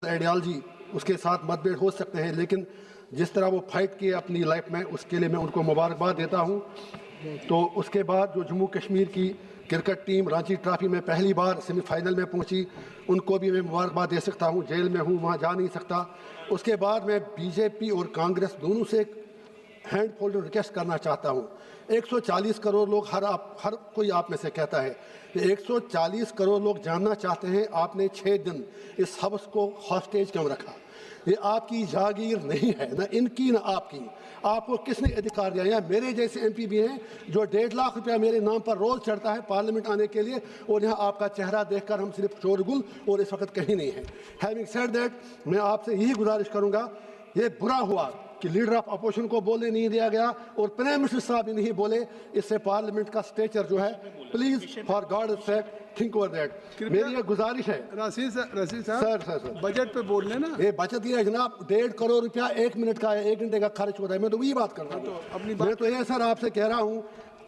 Ideology उसके साथ मतभेद हो सकते हैं, लेकिन जिस तरह वो फाइट किए अपनी लाइफ में, उसके लिए मैं उनको मुबारकबाद देता हूँ। तो उसके बाद जो जम्मू कश्मीर की क्रिकेट टीम रांची ट्रॉफी में पहली बार सेमीफाइनल में पहुंची, उनको भी मैं मुबारकबाद दे सकता हूं। जेल में हूं, वहां जा नहीं सकता। उसके बाद मैं बीजेपी और कांग्रेस दोनों से हैंड फोल्ड रिक्वेस्ट करना चाहता हूं। 140 करोड़ लोग हर कोई आप में से कहता है कि 140 करोड़ लोग जानना चाहते हैं आपने 6 दिन इस हाउस को हॉस्टेज क्यों रखा। ये आपकी जागीर नहीं है, ना इनकी ना आपकी। आपको किसने अधिकार दिया? यहाँ मेरे जैसे एमपी भी हैं जो 1.5 लाख रुपया मेरे नाम पर रोज चढ़ता है पार्लियामेंट आने के लिए, और यहाँ आपका चेहरा देखकर हम सिर्फ शोरगुल और इस वक्त कहीं नहीं है। हैविंग सेड दैट, मैं आपसे यही गुजारिश करूँगा, ये बुरा हुआ कि लीडर ऑफ अपोजिशन को बोलने नहीं दिया गया और प्राइम मिनिस्टर साहब भी नहीं बोले। इससे पार्लियामेंट का स्टेचर जो है, please for God sake think over that. मेरी ये गुजारिश है। रशीद साहब, सर बजट पे बोल लेना। ये बचत ये है जनाब, 1.5 करोड़ रुपया 1 मिनट का है, 1 घंटे का खर्च होता है। मैं तो वही बात कर रहा हूँ। मैं तो ये सर आपसे कह रहा हूँ,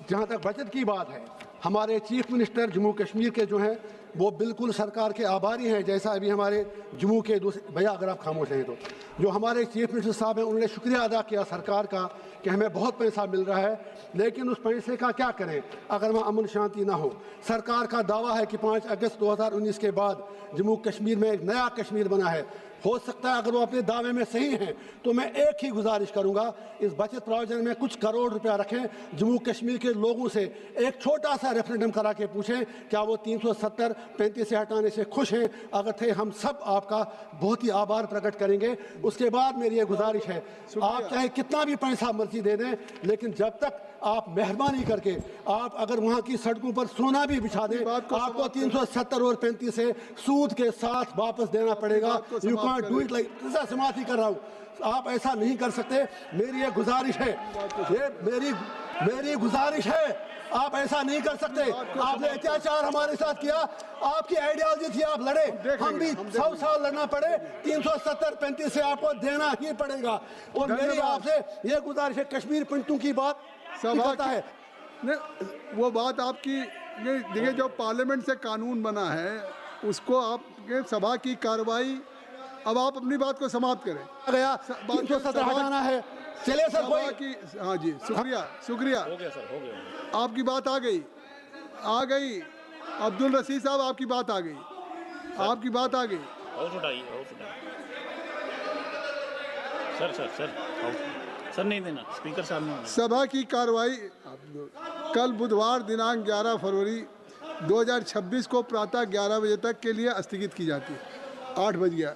जहाँ तक बचत की बात है, हमारे चीफ मिनिस्टर जम्मू कश्मीर के जो हैं वो बिल्कुल सरकार के आभारी हैं। जैसा अभी हमारे जम्मू के दूसरे भैया, अगर आप खामोश हैं तो, जो हमारे चीफ मिनिस्टर साहब हैं उन्होंने शुक्रिया अदा किया सरकार का कि हमें बहुत पैसा मिल रहा है, लेकिन उस पैसे का क्या करें अगर वहाँ अमन शांति ना हो। सरकार का दावा है कि 5 अगस्त 2019 के बाद जम्मू कश्मीर में एक नया कश्मीर बना है। हो सकता है अगर वो अपने दावे में सही हैं, तो मैं एक ही गुजारिश करूंगा, इस बचत प्रोविजन में कुछ करोड़ रुपया रखें। जम्मू कश्मीर के लोगों से एक छोटा सा रेफरेंडम करा के पूछें क्या वो 370-35 से हटाने से खुश हैं। अगर थे, हम सब आपका बहुत ही आभार प्रकट करेंगे। उसके बाद मेरी ये गुजारिश है, आप चाहे कितना भी पैसा मर्जी दे दें, लेकिन जब तक आप मेहरबानी करके आप अगर वहाँ की सड़कों पर सोना भी बिछा दें, आपको 370 और 35 से सूद के साथ वापस देना पड़ेगा। You can't do it like, समाप्ति कर रहा हूँ, आप ऐसा नहीं कर सकते। मेरी ये गुजारिश है, ये मेरी गुजारिश है, आप ऐसा नहीं कर सकते। आपने अत्याचार हमारे साथ किया, आपकी आइडियोलॉजी थी, आप लड़े, हम भी 100 साल लड़ना पड़े, 370-35 से आपको देना ही पड़ेगा। और मेरी आपसे ये गुजारिश है, कश्मीर पंडितों की बात करता है वो बात आपकी, देखिए जो पार्लियामेंट से कानून बना है उसको आपके सभा की कार्रवाई, अब आप अपनी बात को समाप्त करें। गया 370 हटाना है, चलिए सर कोई की। हाँ जी, शुक्रिया हो गया सर, हो गया। आपकी बात आ गई। अब्दुल रशीद साहब, आपकी बात आ गई, आपकी बात आ गई। और उठाइए, सर नहीं देना, स्पीकर साहब ने। सभा की कार्रवाई कल बुधवार दिनांक 11 फरवरी 2026 को प्रातः 11 बजे तक के लिए स्थगित की जाती है। 8 बज गया।